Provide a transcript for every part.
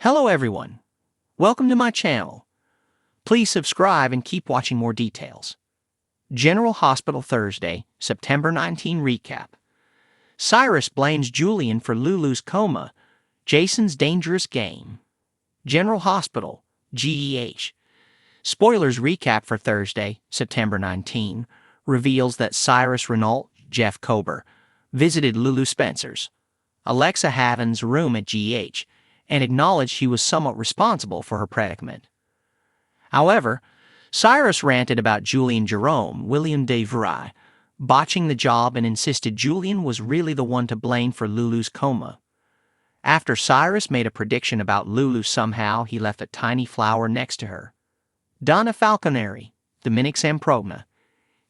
Hello everyone. Welcome to my channel. Please subscribe and keep watching more details. General Hospital Thursday, September 19 recap. Cyrus blames Julian for Lulu's coma. Jason's dangerous game. General Hospital, GEH. Spoilers recap for Thursday, September 19, reveals that Cyrus Renault, Jeff Kober, visited Lulu Spencer's, Alexa Haven's room at GEH, and acknowledged he was somewhat responsible for her predicament. However, Cyrus ranted about Julian Jerome, William de Vry, botching the job and insisted Julian was really the one to blame for Lulu's coma. After Cyrus made a prediction about Lulu, somehow he left a tiny flower next to her. Donna Falconeri, Dominic Samprogna,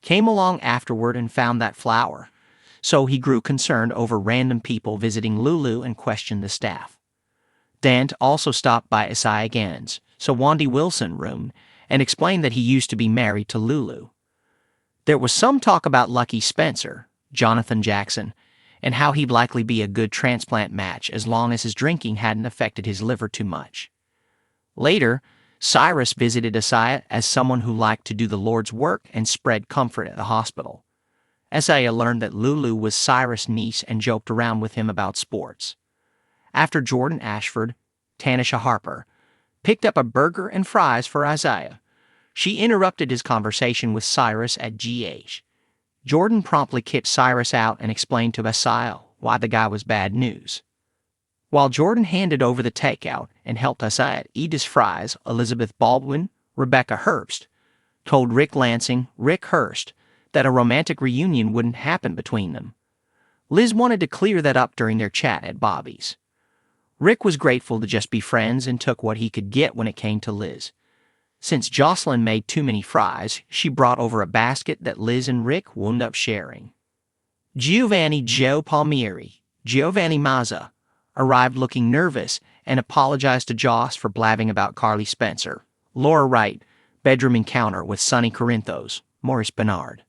came along afterward and found that flower, so he grew concerned over random people visiting Lulu and questioned the staff. Dant also stopped by Isaiah Gannon's, Wandy Wilson room, and explained that he used to be married to Lulu. There was some talk about Lucky Spencer, Jonathan Jackson, and how he'd likely be a good transplant match as long as his drinking hadn't affected his liver too much. Later, Cyrus visited Isaiah as someone who liked to do the Lord's work and spread comfort at the hospital. Isaiah learned that Lulu was Cyrus' niece and joked around with him about sports. After Jordan Ashford, Tanisha Harper, picked up a burger and fries for Isaiah, she interrupted his conversation with Cyrus at GH. Jordan promptly kicked Cyrus out and explained to Isaiah why the guy was bad news. While Jordan handed over the takeout and helped Isaiah eat his fries, Elizabeth Baldwin, Rebecca Herbst, told Rick Hurst, that a romantic reunion wouldn't happen between them. Liz wanted to clear that up during their chat at Bobby's. Rick was grateful to just be friends and took what he could get when it came to Liz. Since Jocelyn made too many fries, she brought over a basket that Liz and Rick wound up sharing. Giovanni Mazza, arrived looking nervous and apologized to Joss for blabbing about Carly Spencer. Laura Wright, bedroom encounter with Sonny Corinthos, Maurice Bernard.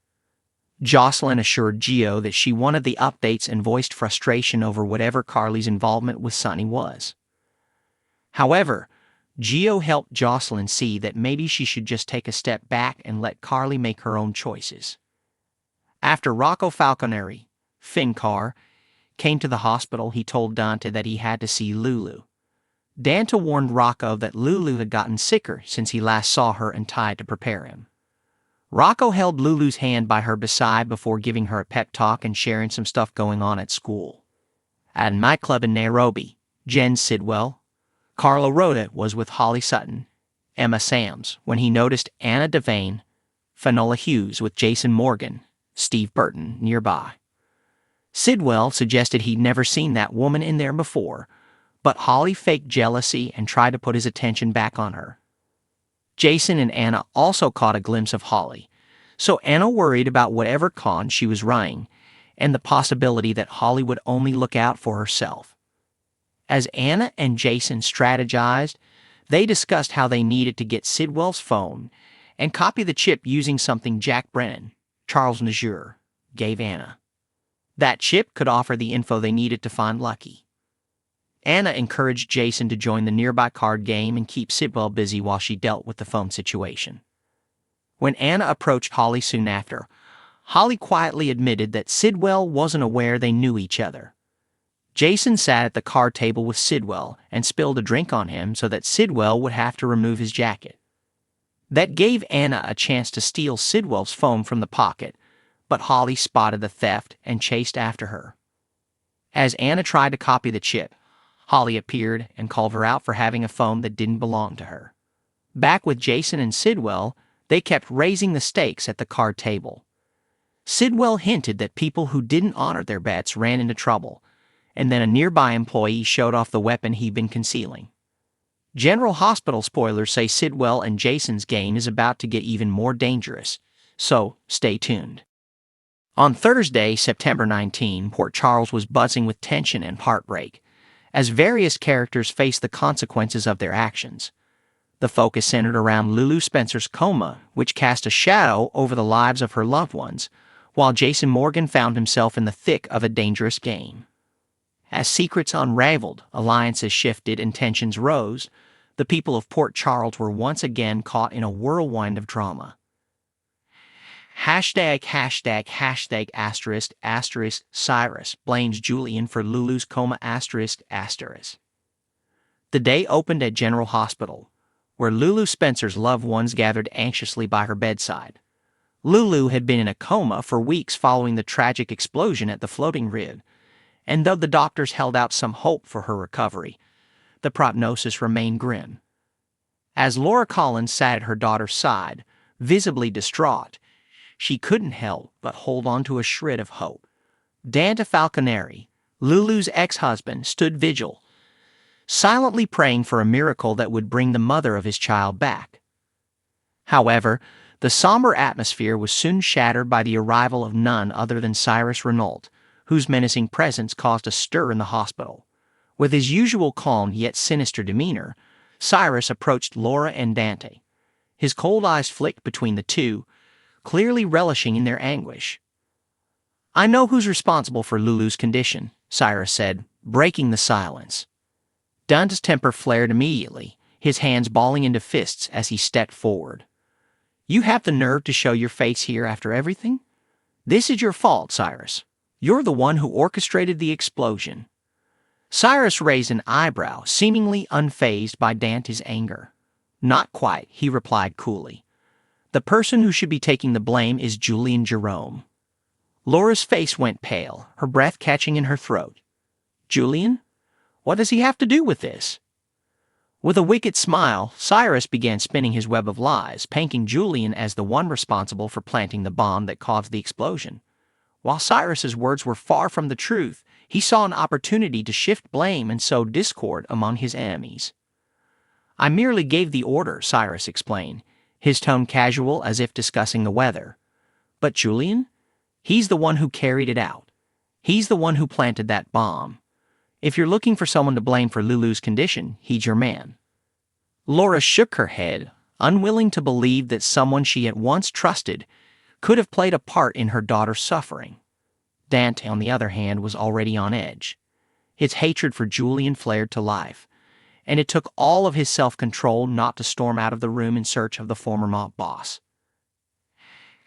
Jocelyn assured Gio that she wanted the updates and voiced frustration over whatever Carly's involvement with Sonny was. However, Gio helped Jocelyn see that maybe she should just take a step back and let Carly make her own choices. After Rocco Falconeri, Fincar, came to the hospital, he told Dante that he had to see Lulu. Dante warned Rocco that Lulu had gotten sicker since he last saw her and tried to prepare him. Rocco held Lulu's hand by her bedside before giving her a pep talk and sharing some stuff going on at school. At a nightclub in Nairobi, Jen Sidwell, Carla Rhoda was with Holly Sutton, Emma Sams, when he noticed Anna Devane, Fanola Hughes with Jason Morgan, Steve Burton nearby. Sidwell suggested he'd never seen that woman in there before, but Holly faked jealousy and tried to put his attention back on her. Jason and Anna also caught a glimpse of Holly, so Anna worried about whatever con she was running and the possibility that Holly would only look out for herself. As Anna and Jason strategized, they discussed how they needed to get Sidwell's phone and copy the chip using something Jack Brennan, Charles Najur, gave Anna. That chip could offer the info they needed to find Lucky. Anna encouraged Jason to join the nearby card game and keep Sidwell busy while she dealt with the phone situation. When Anna approached Holly soon after, Holly quietly admitted that Sidwell wasn't aware they knew each other. Jason sat at the card table with Sidwell and spilled a drink on him so that Sidwell would have to remove his jacket. That gave Anna a chance to steal Sidwell's phone from the pocket, but Holly spotted the theft and chased after her. As Anna tried to copy the chip, Holly appeared and called her out for having a phone that didn't belong to her. Back with Jason and Sidwell, they kept raising the stakes at the card table. Sidwell hinted that people who didn't honor their bets ran into trouble, and then a nearby employee showed off the weapon he'd been concealing. General Hospital spoilers say Sidwell and Jason's game is about to get even more dangerous, so stay tuned. On Thursday, September 19, Port Charles was buzzing with tension and heartbreak, as various characters faced the consequences of their actions. The focus centered around Lulu Spencer's coma, which cast a shadow over the lives of her loved ones, while Jason Morgan found himself in the thick of a dangerous game. As secrets unraveled, alliances shifted, and tensions rose, the people of Port Charles were once again caught in a whirlwind of drama. ###**** Cyrus blames Julian for Lulu's coma ****. The day opened at General Hospital, where Lulu Spencer's loved ones gathered anxiously by her bedside. Lulu had been in a coma for weeks following the tragic explosion at the floating rib, and though the doctors held out some hope for her recovery, the prognosis remained grim. As Laura Collins sat at her daughter's side, visibly distraught, she couldn't help but hold on to a shred of hope. Dante Falconeri, Lulu's ex-husband, stood vigil, silently praying for a miracle that would bring the mother of his child back. However, the somber atmosphere was soon shattered by the arrival of none other than Cyrus Renault, whose menacing presence caused a stir in the hospital. With his usual calm yet sinister demeanor, Cyrus approached Laura and Dante. His cold eyes flicked between the two, clearly relishing in their anguish. "I know who's responsible for Lulu's condition," Cyrus said, breaking the silence. Dante's temper flared immediately, his hands balling into fists as he stepped forward. "You have the nerve to show your face here after everything? This is your fault, Cyrus. You're the one who orchestrated the explosion." Cyrus raised an eyebrow, seemingly unfazed by Dante's anger. "Not quite," he replied coolly. "The person who should be taking the blame is Julian Jerome." Laura's face went pale, her breath catching in her throat. "Julian? What does he have to do with this?" With a wicked smile, Cyrus began spinning his web of lies, painting Julian as the one responsible for planting the bomb that caused the explosion. While Cyrus's words were far from the truth, he saw an opportunity to shift blame and sow discord among his enemies. "I merely gave the order," Cyrus explained, his tone casual as if discussing the weather. "But Julian? He's the one who carried it out. He's the one who planted that bomb. If you're looking for someone to blame for Lulu's condition, he's your man." Laura shook her head, unwilling to believe that someone she had once trusted could have played a part in her daughter's suffering. Dante, on the other hand, was already on edge. His hatred for Julian flared to life, and it took all of his self-control not to storm out of the room in search of the former mob boss.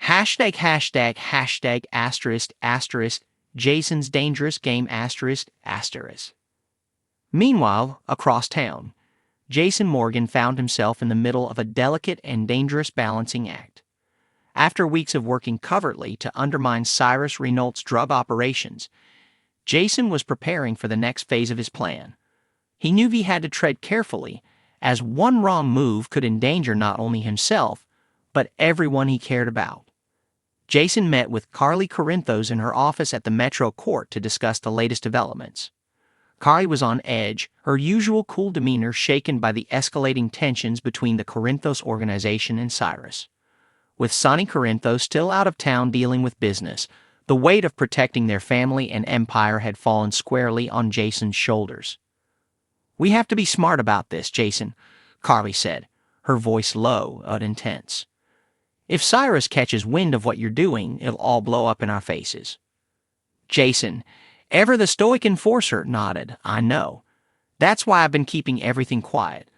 ###********, Jason's dangerous game ****. Meanwhile, across town, Jason Morgan found himself in the middle of a delicate and dangerous balancing act. After weeks of working covertly to undermine Cyrus Renault's drug operations, Jason was preparing for the next phase of his plan. He knew he had to tread carefully, as one wrong move could endanger not only himself, but everyone he cared about. Jason met with Carly Corinthos in her office at the Metro Court to discuss the latest developments. Carly was on edge, her usual cool demeanor shaken by the escalating tensions between the Corinthos organization and Cyrus. With Sonny Corinthos still out of town dealing with business, the weight of protecting their family and empire had fallen squarely on Jason's shoulders. "We have to be smart about this, Jason," Carly said, her voice low but intense. "If Cyrus catches wind of what you're doing, it'll all blow up in our faces." Jason, ever the stoic enforcer, nodded. "I know. That's why I've been keeping everything quiet.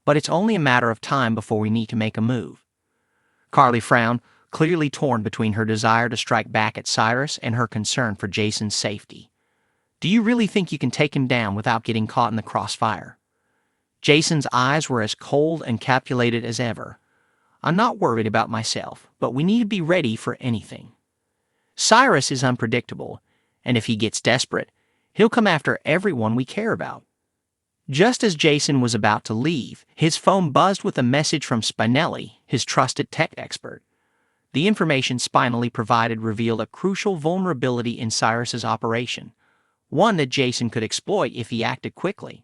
But it's only a matter of time before we need to make a move." Carly frowned, clearly torn between her desire to strike back at Cyrus and her concern for Jason's safety. "Do you really think you can take him down without getting caught in the crossfire?" Jason's eyes were as cold and calculated as ever. "I'm not worried about myself, but we need to be ready for anything. Cyrus is unpredictable, and if he gets desperate, he'll come after everyone we care about." Just as Jason was about to leave, his phone buzzed with a message from Spinelli, his trusted tech expert. The information Spinelli provided revealed a crucial vulnerability in Cyrus's operation, one that Jason could exploit if he acted quickly.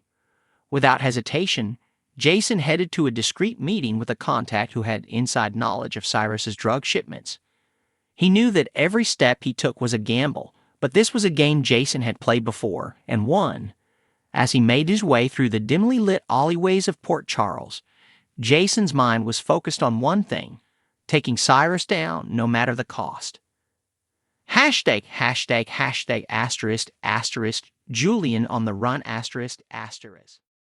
Without hesitation, Jason headed to a discreet meeting with a contact who had inside knowledge of Cyrus's drug shipments. He knew that every step he took was a gamble, but this was a game Jason had played before and won. As he made his way through the dimly lit alleyways of Port Charles, Jason's mind was focused on one thing: taking Cyrus down no matter the cost. ###*******, Julian on the run asterisk asterisk.